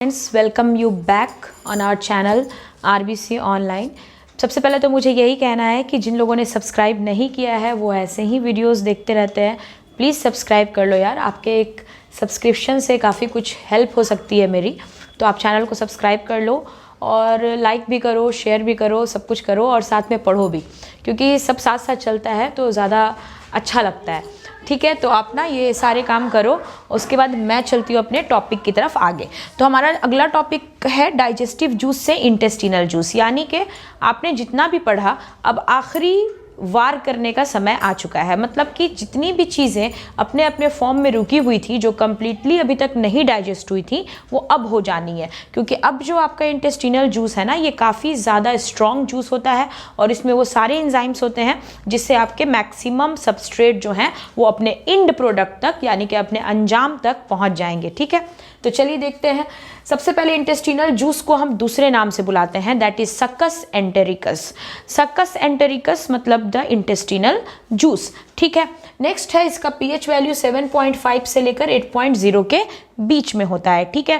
Friends, welcome you back on our channel RBC online. सबसे पहले तो मुझे यही कहना है कि जिन लोगों ने सब्सक्राइब नहीं किया है वो ऐसे ही वीडियोस देखते रहते हैं, प्लीज़ सब्सक्राइब कर लो यार। आपके एक सब्सक्रिप्शन से काफ़ी कुछ हेल्प हो सकती है मेरी, तो आप चैनल को सब्सक्राइब कर लो और लाइक भी करो, शेयर भी करो, सब कुछ करो और साथ में पढ़ो भी, क्योंकि सब साथ साथ चलता है तो ज़्यादा अच्छा लगता है। ठीक है, तो आप ना ये सारे काम करो, उसके बाद मैं चलती हूँ अपने टॉपिक की तरफ आगे। तो हमारा अगला टॉपिक है डाइजेस्टिव जूस से इंटेस्टिनल जूस, यानी कि आपने जितना भी पढ़ा अब आखिरी वार करने का समय आ चुका है। मतलब कि जितनी भी चीज़ें अपने अपने फॉर्म में रुकी हुई थी, जो कम्प्लीटली अभी तक नहीं डाइजेस्ट हुई थी, वो अब हो जानी है। क्योंकि अब जो आपका इंटेस्टिनल जूस है ना, ये काफ़ी ज़्यादा स्ट्रॉन्ग जूस होता है और इसमें वो सारे एंजाइम्स होते हैं जिससे आपके मैक्सिमम सबस्ट्रेट जो हैं वो अपने इंड प्रोडक्ट तक, यानी कि अपने अंजाम तक पहुँच जाएंगे। ठीक है, तो चलिए देखते हैं। सबसे पहले इंटेस्टिनल जूस को हम दूसरे नाम से बुलाते हैं, that is succus entericus. Succus entericus मतलब द इंटेस्टिनल जूस। ठीक है, नेक्स्ट है इसका पीएच वैल्यू 7.5 से लेकर 8.0 के बीच में होता है। ठीक है,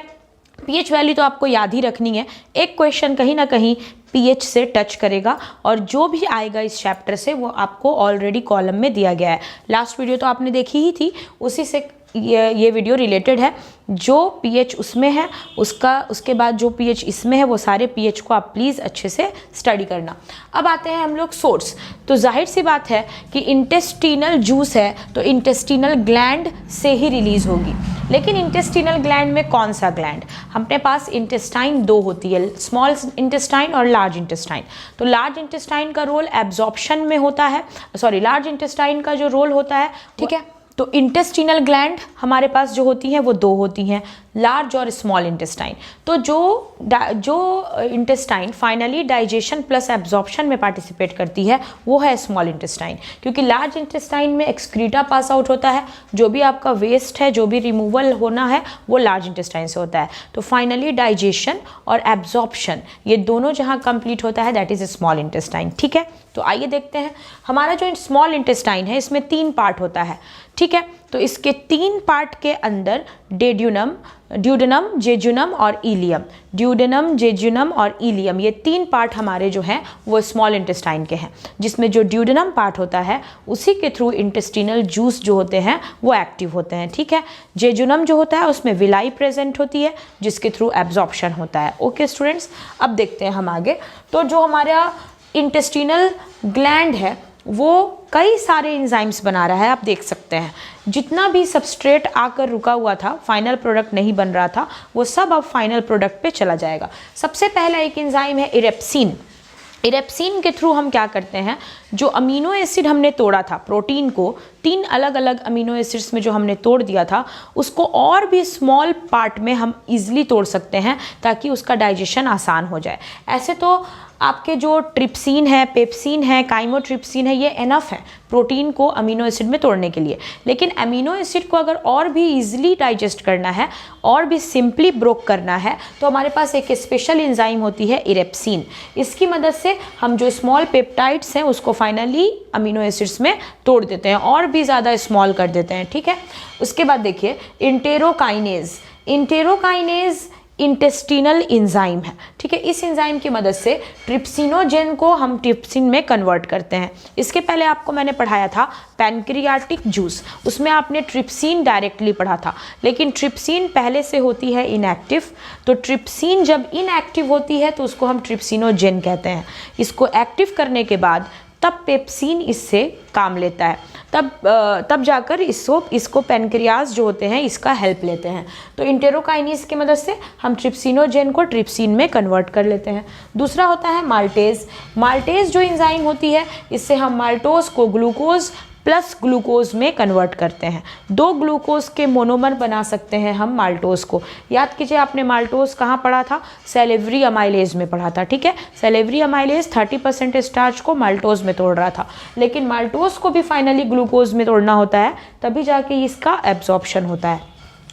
पीएच वैल्यू तो आपको याद ही रखनी है, एक क्वेश्चन कहीं ना कहीं पीएच से टच करेगा और जो भी आएगा इस चैप्टर से वो आपको ऑलरेडी कॉलम में दिया गया है। लास्ट वीडियो तो आपने देखी ही थी, उसी से ये वीडियो रिलेटेड है। जो पीएच उसमें है उसके बाद जो पीएच इसमें है, वो सारे पीएच को आप प्लीज़ अच्छे से स्टडी करना। अब आते हैं हम लोग सोर्स। तो जाहिर सी बात है कि इंटेस्टिनल जूस है तो इंटेस्टिनल ग्लैंड से ही रिलीज होगी। लेकिन इंटेस्टिनल ग्लैंड में कौन सा ग्लैंड? अपने पास इंटेस्टाइन दो होती है, स्मॉल इंटेस्टाइन और लार्ज इंटेस्टाइन। तो लार्ज इंटेस्टाइन का रोल एब्जॉर्प्शन में होता है, लार्ज इंटेस्टाइन का जो रोल होता है, ठीक है। तो इंटेस्टिनल ग्लैंड हमारे पास जो होती हैं वो दो होती हैं, लार्ज और स्मॉल इंटेस्टाइन। तो जो intestine finally digestion plus absorption में पार्टिसिपेट करती है वो है स्मॉल इंटेस्टाइन, क्योंकि लार्ज इंटेस्टाइन में एक्सक्रीटा पास आउट होता है, जो भी आपका वेस्ट है, जो भी रिमूवल होना है वो लार्ज इंटेस्टाइन से होता है। तो फाइनली डाइजेशन और एब्जॉर्प्शन ये दोनों जहाँ कंप्लीट होता है दैट इज स्मॉल इंटेस्टाइन। ठीक है, तो आइए देखते हैं। हमारा जो स्मॉल इंटेस्टाइन है इसमें 3 पार्ट होता है। ठीक है, तो इसके 3 पार्ट के अंदर ड्यूडेनम, जेजुनम और इलियम, ड्यूडेनम, जेजुनम और इलियम, ये 3 पार्ट हमारे जो हैं वो स्मॉल इंटेस्टाइन के हैं, जिसमें जो ड्यूडेनम पार्ट होता है उसी के थ्रू इंटेस्टिनल जूस जो होते हैं वो एक्टिव होते हैं। ठीक है, जेजुनम जो होता है उसमें विलाई प्रेजेंट होती है जिसके थ्रू एब्जॉर्प्शन होता है। ओके स्टूडेंट्स, अब देखते हैं हम आगे। तो जो हमारा इंटेस्टिनल ग्लैंड है वो कई सारे एंजाइम्स बना रहा है, आप देख सकते हैं। जितना भी सबस्ट्रेट आकर रुका हुआ था, फाइनल प्रोडक्ट नहीं बन रहा था, वो सब अब फाइनल प्रोडक्ट पे चला जाएगा। सबसे पहला एक एंजाइम है इरेप्सिन। इरेप्सिन के थ्रू हम क्या करते हैं, जो अमीनो एसिड हमने तोड़ा था, प्रोटीन को 3 अलग अलग अमीनो एसिड्स में जो हमने तोड़ दिया था, उसको और भी स्मॉल पार्ट में हम इजीली तोड़ सकते हैं ताकि उसका डाइजेशन आसान हो जाए। ऐसे तो आपके जो ट्रिप्सिन है, पेप्सिन है, काइमोट्रिप्सिन है, ये एनफ है प्रोटीन को अमीनो एसिड में तोड़ने के लिए। लेकिन अमीनो एसिड को अगर और भी इजीली डाइजेस्ट करना है और भी सिंपली ब्रोक करना है तो हमारे पास एक स्पेशल एंजाइम होती है इरेप्सिन। इसकी मदद से हम जो स्मॉल पेप्टाइड्स हैं उसको फाइनली अमीनो एसिड्स में तोड़ देते हैं और भी ज़्यादा स्मॉल कर देते हैं। ठीक है, उसके बाद देखिए इंटेरोकाइनेज। इंटेरोकाइनेज इंटेस्टिनल एंजाइम है। ठीक है, इस एंजाइम की मदद से ट्रिप्सिनोजेन को हम ट्रिप्सिन में कन्वर्ट करते हैं। इसके पहले आपको मैंने पढ़ाया था पैनक्रियाटिक जूस, उसमें आपने ट्रिप्सिन डायरेक्टली पढ़ा था, लेकिन ट्रिप्सिन पहले से होती है इनएक्टिव। तो ट्रिप्सिन जब इनएक्टिव होती है तो उसको हम ट्रिप्सिनोजेन कहते हैं। इसको एक्टिव करने के बाद तब पेप्सिन इससे काम लेता है, तब जाकर इसको पैनक्रियाज जो होते हैं इसका हेल्प लेते हैं। तो इंटेरोकाइनेज की मदद से हम ट्रिप्सिनोजेन को ट्रिप्सिन में कन्वर्ट कर लेते हैं। दूसरा होता है माल्टेज। माल्टेज जो एंजाइम होती है, इससे हम माल्टोज को ग्लूकोज प्लस ग्लूकोज में कन्वर्ट करते हैं। 2 ग्लूकोज के मोनोमर बना सकते हैं हम माल्टोज को। याद कीजिए, आपने माल्टोज कहाँ पढ़ा था? सेलेवरी अमाइलेज में पढ़ा था। ठीक है, सेलेवरी अमाइलेज 30% स्टार्च को माल्टोज में तोड़ रहा था, लेकिन माल्टोज को भी फाइनली ग्लूकोज में तोड़ना होता है, तभी जाके इसका एब्जॉर्प्शन होता है।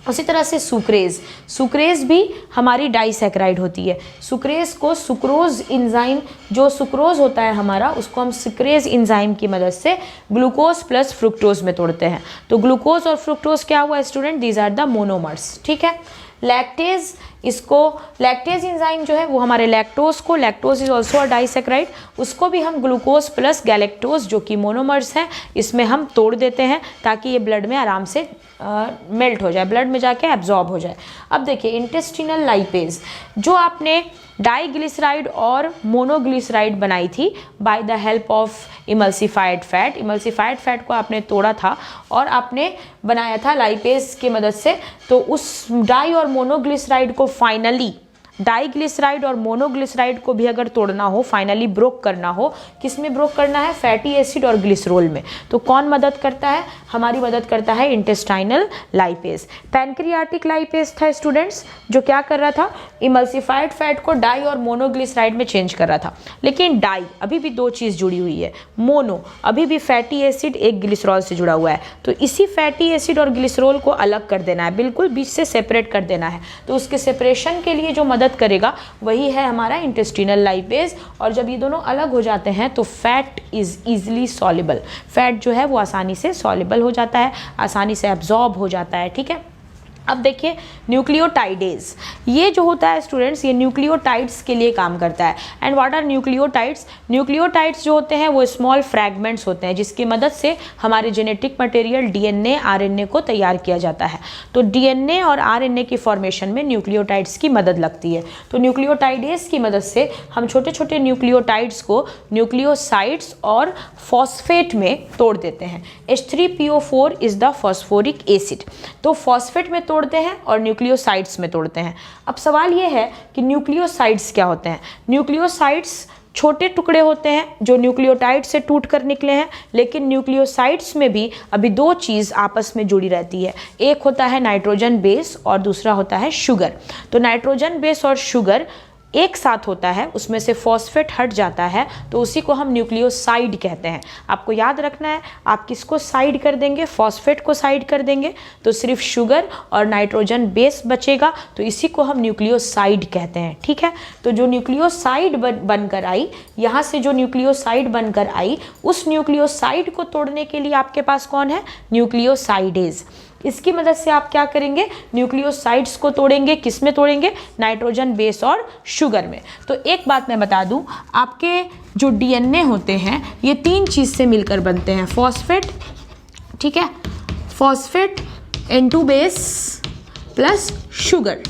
उसी तरह से सुक्रेज। सुक्रेज भी हमारी डाइसैकेराइड होती है। सुक्रेज को सुक्रोज एंजाइम, जो सुक्रोज होता है हमारा, उसको हम सुक्रेज एंजाइम की मदद से ग्लूकोज प्लस फ्रुक्टोज में तोड़ते हैं। तो ग्लूकोज और फ्रुक्टोज क्या हुआ student? These are the monomers. ठीक है, लैक्टेज इसको लैक्टेज एंजाइम जो है वो हमारे लैक्टोज को, lactose is also a disaccharide, उसको भी हम ग्लूकोज प्लस गैलेक्टोज जो कि मोनोमर्स हैं इसमें हम तोड़ देते हैं ताकि ये ब्लड में आराम से मेल्ट हो जाए, ब्लड में जाके एब्जॉर्ब हो जाए। अब देखिए इंटेस्टिनल लाइपेज, जो आपने डाइग्लिसराइड और मोनोग्लिसराइड बनाई थी by the help of emulsified fat, emulsified fat को आपने तोड़ा था और आपने बनाया था लाइपेज की मदद से। तो उस डाई और मोनोग्लिसराइड को फाइनली, डाइग्लिसराइड और मोनोग्लिसराइड को भी अगर तोड़ना हो, फाइनली ब्रोक करना हो, किस में ब्रोक करना है? फैटी एसिड और ग्लिसरोल में। तो कौन मदद करता है? हमारी मदद करता है इंटेस्टाइनल लाइपेज। पैनक्रियाटिक लाइपेज था स्टूडेंट्स, जो क्या कर रहा था? इमल्सिफाइड फैट को डाई और मोनोग्लिसराइड में चेंज कर रहा था। लेकिन डाई अभी भी दो चीज़ जुड़ी हुई है, मोनो अभी भी फैटी एसिड एक ग्लिसरॉल से जुड़ा हुआ है। तो इसी फैटी एसिड और ग्लिसरॉल को अलग कर देना है, बिल्कुल बीच से सेपरेट कर देना है। तो उसके सेपरेशन के लिए जो मदद करेगा वही है हमारा इंटेस्टिनल लाइपेज। और जब ये दोनों अलग हो जाते हैं तो fat is easily soluble, fat जो है वो आसानी से सॉल्युबल हो जाता है, आसानी से एब्जॉर्ब हो जाता है। ठीक है, अब देखिए न्यूक्लियोटाइडेज, ये जो होता है स्टूडेंट्स, ये न्यूक्लियोटाइड्स के लिए काम करता है। And what are nucleotides? Nucleotides जो होते हैं वो स्मॉल फ्रैगमेंट्स होते हैं जिसकी मदद से हमारे जेनेटिक मटेरियल डीएनए आरएनए को तैयार किया जाता है। तो डीएनए और आरएनए की फॉर्मेशन में न्यूक्लियोटाइड्स की मदद लगती है। तो न्यूक्लियोटाइडेज की मदद से हम छोटे छोटे न्यूक्लियोटाइड्स को न्यूक्लियोसाइड्स और फॉस्फेट में तोड़ देते हैं। H3PO4 is the phosphoric acid. तो फॉस्फेट में तोड़ते हैं और न्यूक्लियोसाइड्स में तोड़ते हैं। अब सवाल ये है कि न्यूक्लियोसाइड्स क्या होते हैं? न्यूक्लियोसाइड्स छोटे टुकड़े होते हैं जो न्यूक्लियोटाइड से टूट कर निकले हैं, लेकिन न्यूक्लियोसाइड्स में भी अभी दो चीज़ आपस में जुड़ी रहती है, एक होता है नाइट्रोजन बेस और दूसरा होता है शुगर। तो नाइट्रोजन बेस और शुगर एक साथ होता है, उसमें से फॉस्फेट हट जाता है तो उसी को हम न्यूक्लियोसाइड कहते हैं। आपको याद रखना है, आप किसको साइड कर देंगे? फॉस्फेट को साइड कर देंगे तो सिर्फ शुगर और नाइट्रोजन बेस बचेगा, तो इसी को हम न्यूक्लियोसाइड कहते हैं। ठीक है, तो जो न्यूक्लियोसाइड बनकर आई, यहाँ से जो न्यूक्लियोसाइड बनकर आई, उस न्यूक्लियोसाइड को तोड़ने के लिए आपके पास कौन है? न्यूक्लियोसाइडेज। इसकी मदद से आप क्या करेंगे? न्यूक्लियोसाइड्स को तोड़ेंगे। किस में तोड़ेंगे? नाइट्रोजन बेस और शुगर में। तो एक बात मैं बता दूं, आपके जो डीएनए होते हैं ये तीन चीज़ से मिलकर बनते हैं, फॉस्फेट, ठीक है, phosphate, N2 base plus sugar.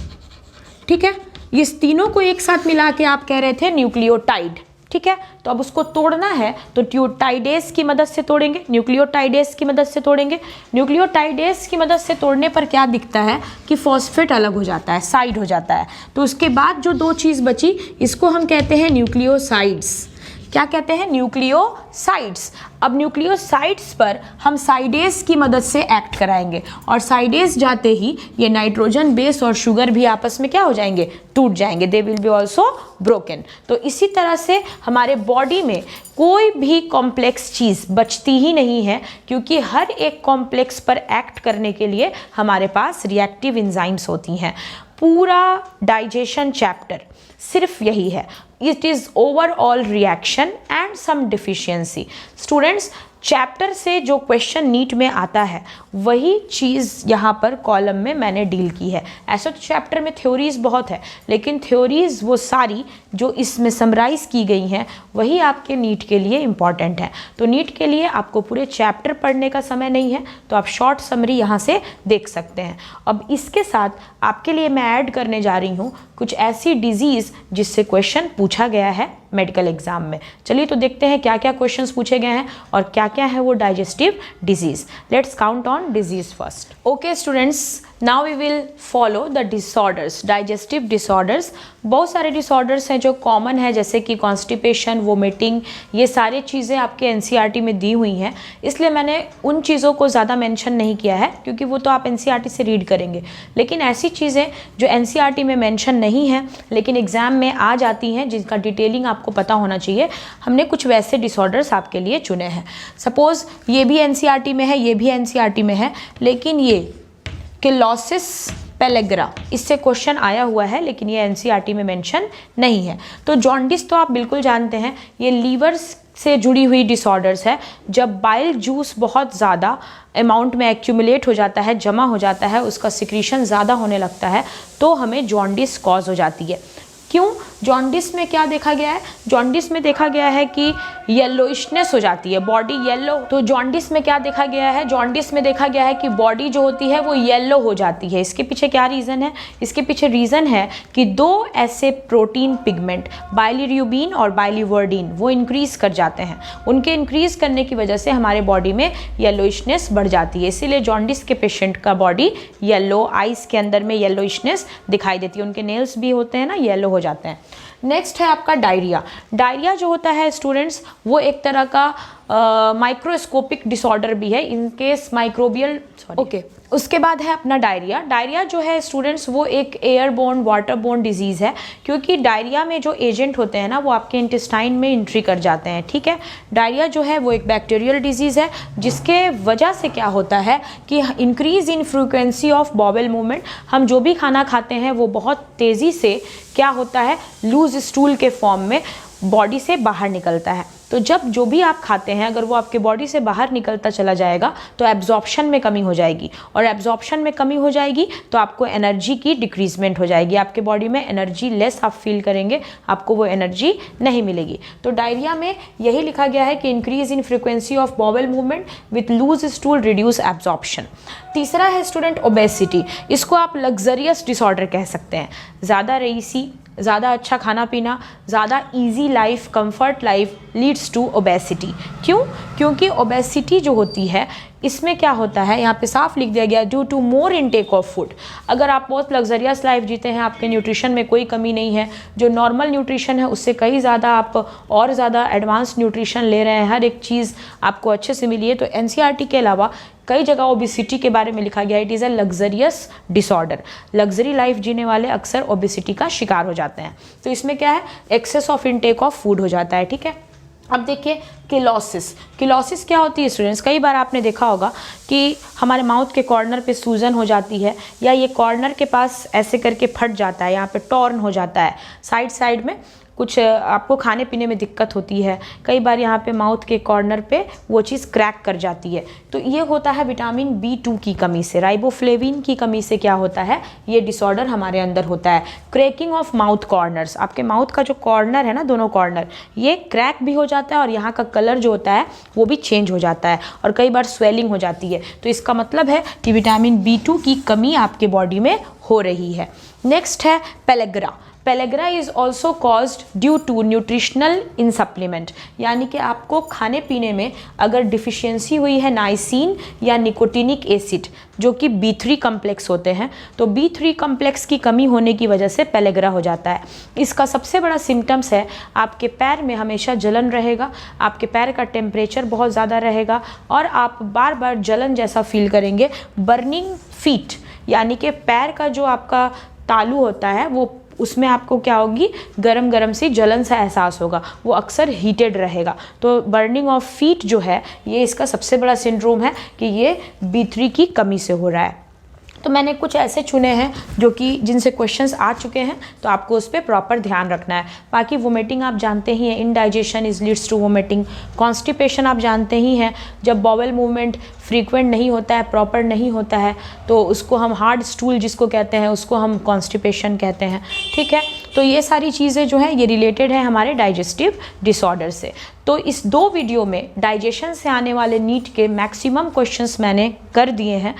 ठीक है, ये तीनों को एक साथ मिला के आप कह रहे थे न्यूक्लियोटाइड। ठीक है, तो अब उसको तोड़ना है तो ट्यूटाइडेज की मदद से तोड़ेंगे, न्यूक्लियोटाइडेज की मदद से तोड़ेंगे। न्यूक्लियोटाइडेज की मदद से तोड़ने पर क्या दिखता है कि फॉस्फेट अलग हो जाता है, साइड हो जाता है। तो उसके बाद जो दो चीज़ बची इसको हम कहते हैं न्यूक्लियोसाइड्स। क्या कहते हैं? न्यूक्लियोसाइड्स। अब न्यूक्लियोसाइड्स पर हम साइडेज की मदद से एक्ट कराएंगे और साइडेज जाते ही ये नाइट्रोजन बेस और शुगर भी आपस में क्या हो जाएंगे? टूट जाएंगे, they will be also broken. तो इसी तरह से हमारे बॉडी में कोई भी कॉम्प्लेक्स चीज़ बचती ही नहीं है, क्योंकि हर एक कॉम्प्लेक्स पर एक्ट करने के लिए हमारे पास रिएक्टिव एंजाइम्स होती हैं। पूरा डाइजेशन चैप्टर सिर्फ यही है, it is overall reaction and some deficiency. Students, chapter से जो क्वेश्चन नीट में आता है वही चीज़ यहाँ पर कॉलम में मैंने डील की है। ऐसा तो चैप्टर में थ्योरीज़ बहुत है, लेकिन थ्योरीज़ वो सारी जो इसमें समराइज़ की गई हैं वही आपके नीट के लिए इम्पॉर्टेंट है। तो नीट के लिए आपको पूरे चैप्टर पढ़ने का समय नहीं है, तो आप शॉर्ट समरी यहाँ से देख सकते हैं। अब इसके साथ आपके लिए मैं ऐड करने जा रही हूँ कुछ ऐसी डिजीज़ जिससे क्वेश्चन पूछा गया है मेडिकल एग्जाम में। चलिए तो देखते हैं क्या क्या क्वेश्चंस पूछे गए हैं और क्या क्या है वो digestive disease. Let's count on disease first. Okay students, now we will follow the disorders, digestive disorders. बहुत सारे डिसऑर्डर्स हैं जो कॉमन है, जैसे कि कॉन्स्टिपेशन, वोमिटिंग, ये सारी चीज़ें आपके एनसीईआरटी में दी हुई हैं, इसलिए मैंने उन चीज़ों को ज़्यादा मेंशन नहीं किया है क्योंकि वो तो आप एनसीईआरटी से रीड करेंगे। लेकिन ऐसी चीज़ें जो एनसीईआरटी में मेंशन नहीं है लेकिन एग्जाम में आ जाती हैं, जिनका डिटेलिंग आपको पता होना चाहिए, हमने कुछ वैसे डिसऑर्डर्स आपके लिए चुने हैं। सपोज ये भी एनसीईआरटी में है, ये भी एनसीईआरटी में है, लेकिन ये किलोसिस पेलेग्रा, इससे क्वेश्चन आया हुआ है लेकिन ये एनसीईआरटी में मेंशन नहीं है। तो जॉन्डिस तो आप बिल्कुल जानते हैं, ये लीवर से जुड़ी हुई डिसऑर्डर्स है। जब बाइल जूस बहुत ज़्यादा अमाउंट में एक्यूमुलेट हो जाता है, जमा हो जाता है, उसका सिक्रीशन ज़्यादा होने लगता है, तो हमें जॉन्डिस कॉज हो जाती है। क्यों? जॉन्डिस में क्या देखा गया है? जॉन्डिस में देखा गया है कि येलोइशनेस हो जाती है, बॉडी येलो। तो जॉन्डिस में क्या देखा गया है? जॉन्डिस में देखा गया है कि बॉडी जो होती है वो येलो हो जाती है। इसके पीछे क्या रीज़न है? इसके पीछे रीज़न है कि दो ऐसे प्रोटीन पिगमेंट, बाइलिरुबिन और बाइलिवर्डिन, वो इंक्रीज कर जाते हैं। उनके इंक्रीज करने की वजह से हमारे बॉडी में येलोइशनेस बढ़ जाती है। इसीलिए जॉन्डिस के पेशेंट का बॉडी येलो, आइस के अंदर में येलोइशनेस दिखाई देती है। उनके नेल्स भी होते हैं ना, येलो हो जाते हैं। नेक्स्ट है आपका डायरिया। डायरिया जो होता है स्टूडेंट्स, वो एक तरह का माइक्रोस्कोपिक डिसऑर्डर भी है, इन केस माइक्रोबियल, ओके। उसके बाद है अपना डायरिया। डायरिया जो है स्टूडेंट्स, वो एक एयरबोर्न, वाटरबोर्न डिजीज़ है, क्योंकि डायरिया में जो एजेंट होते हैं ना, वो आपके इंटेस्टाइन में एंट्री कर जाते हैं, ठीक है। डायरिया जो है वो एक बैक्टीरियल डिजीज़ है, जिसके वजह से क्या होता है कि increase in frequency of bowel movement. हम जो भी खाना खाते हैं वो बहुत तेज़ी से क्या होता है, लूज स्टूल के फॉर्म में बॉडी से बाहर निकलता है। तो जब जो भी आप खाते हैं अगर वो आपके बॉडी से बाहर निकलता चला जाएगा तो एब्जॉर्प्शन में कमी हो जाएगी, और एब्जॉर्प्शन में कमी हो जाएगी तो आपको एनर्जी की डिक्रीजमेंट हो जाएगी। आपके बॉडी में एनर्जी लेस आप फील करेंगे, आपको वो एनर्जी नहीं मिलेगी। तो डायरिया में यही लिखा गया है कि increase in frequency of bowel movement with loose stool, reduce absorption. तीसरा है स्टूडेंट ओबेसिटी। इसको आप लग्जरियस डिसऑर्डर कह सकते हैं। ज़्यादा रईसी, ज़्यादा अच्छा खाना पीना, ज़्यादा easy life, comfort life leads to obesity. क्यों? क्योंकि ओबेसिटी जो होती है इसमें क्या होता है, यहाँ पे साफ लिख दिया गया, due to more intake of food. अगर आप बहुत लग्जरियस लाइफ जीते हैं, आपके न्यूट्रिशन में कोई कमी नहीं है, जो नॉर्मल न्यूट्रिशन है उससे कहीं ज़्यादा आप और ज़्यादा एडवांस न्यूट्रिशन ले रहे हैं, हर एक चीज़ आपको अच्छे से मिली है, तो एनसीईआरटी के अलावा कई जगह ओबेसिटी के बारे में लिखा गया है, it is a luxurious disorder. Luxury life जीने वाले अक्सर ओबेसिटी का शिकार हो जाते हैं। तो इसमें क्या है, excess of intake of food हो जाता है, ठीक है। अब देखिए किलोसिस। किलोसिस क्या होती है स्टूडेंट्स? कई बार आपने देखा होगा कि हमारे माउथ के कॉर्नर पे सूजन हो जाती है, या ये कॉर्नर के पास ऐसे करके फट जाता है, यहाँ पे टॉर्न हो जाता है, साइड में कुछ आपको खाने पीने में दिक्कत होती है, कई बार यहाँ पे माउथ के कॉर्नर पे वो चीज़ क्रैक कर जाती है। तो ये होता है विटामिन B2 की कमी से, राइबोफ्लेविन की कमी से क्या होता है, ये डिसऑर्डर हमारे अंदर होता है। क्रैकिंग ऑफ माउथ कॉर्नर्स, आपके माउथ का जो कॉर्नर है ना, दोनों कॉर्नर, ये क्रैक भी हो जाता है और यहाँ का कलर जो होता है वो भी चेंज हो जाता है, और कई बार स्वेलिंग हो जाती है। तो इसका मतलब है कि विटामिन B2 की कमी आपके बॉडी में हो रही है। नेक्स्ट है pellagra. Pellagra is also caused due to nutritional insupplement, यानी कि आपको खाने पीने में अगर डिफिशियंसी हुई है नाइसिन या निकोटिनिक एसिड, जो कि B3 कम्प्लेक्स होते हैं, तो B3 कम्प्लेक्स की कमी होने की वजह से पेलेग्रा हो जाता है। इसका सबसे बड़ा सिम्टम्स है आपके पैर में हमेशा जलन रहेगा, आपके पैर का टेम्परेचर बहुत ज़्यादा रहेगा, और आप बार बार जलन जैसा फील करेंगे। बर्निंग फीट, यानी कि पैर का जो आपका तालू होता है वो, उसमें आपको क्या होगी, गरम गरम सी जलन सा एहसास होगा, वो अक्सर हीटेड रहेगा। तो बर्निंग ऑफ फीट जो है ये इसका सबसे बड़ा सिंड्रोम है कि ये B3 की कमी से हो रहा है। तो मैंने कुछ ऐसे चुने हैं जो कि जिनसे क्वेश्चंस आ चुके हैं, तो आपको उस पर प्रॉपर ध्यान रखना है। बाकी वोमिटिंग आप जानते ही हैं, indigestion is leads to vomiting. Constipation आप जानते ही हैं, जब बॉवेल मूवमेंट फ्रीक्वेंट नहीं होता है, प्रॉपर नहीं होता है, तो उसको हम हार्ड स्टूल जिसको कहते हैं उसको हम कॉन्स्टिपेशन कहते हैं, ठीक है। तो ये सारी चीज़ें जो हैं ये रिलेटेड है हमारे डाइजेस्टिव डिसऑर्डर से। तो इस 2 वीडियो में डाइजेशन से आने वाले नीट के मैक्सिमम क्वेश्चंस मैंने कर दिए हैं।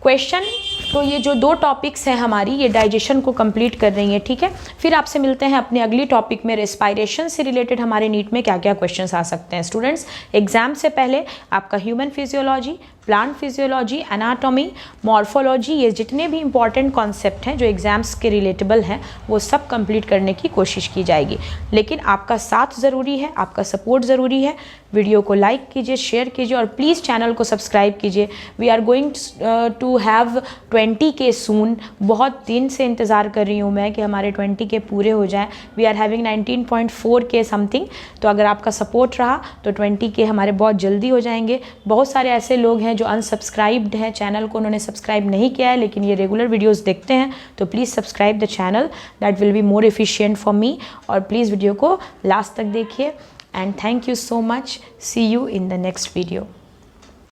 क्वेश्चन तो ये जो 2 टॉपिक्स हैं हमारी, ये डाइजेशन को कंप्लीट कर रही हैं, ठीक है। फिर आपसे मिलते हैं अपने अगली टॉपिक में। रेस्पायरेशन से रिलेटेड हमारे नीट में क्या क्या क्वेश्चंस आ सकते हैं स्टूडेंट्स। एग्जाम से पहले आपका human physiology, plant physiology, anatomy, morphology, ये जितने भी इंपॉर्टेंट कॉन्सेप्ट हैं जो एग्जाम्स के रिलेटेबल हैं वो सब कंप्लीट करने की कोशिश की जाएगी। लेकिन आपका साथ ज़रूरी है, आपका सपोर्ट ज़रूरी है। वीडियो को लाइक कीजिए, शेयर कीजिए, और प्लीज़ चैनल को सब्सक्राइब कीजिए। We are going to have 20K soon. बहुत दिन से इंतज़ार कर रही हूँ मैं कि हमारे 20K पूरे हो जाएं। We are having 19.4K something. तो अगर आपका सपोर्ट रहा तो 20K हमारे बहुत जल्दी हो जाएंगे। बहुत सारे ऐसे लोग हैं जो अनसब्सक्राइब्ड है चैनल को, उन्होंने सब्सक्राइब नहीं किया है लेकिन ये रेगुलर वीडियोस देखते हैं, तो please subscribe the channel, that will be more efficient for me. और प्लीज़ वीडियो को लास्ट तक देखिए and thank you so much. See you in the next video.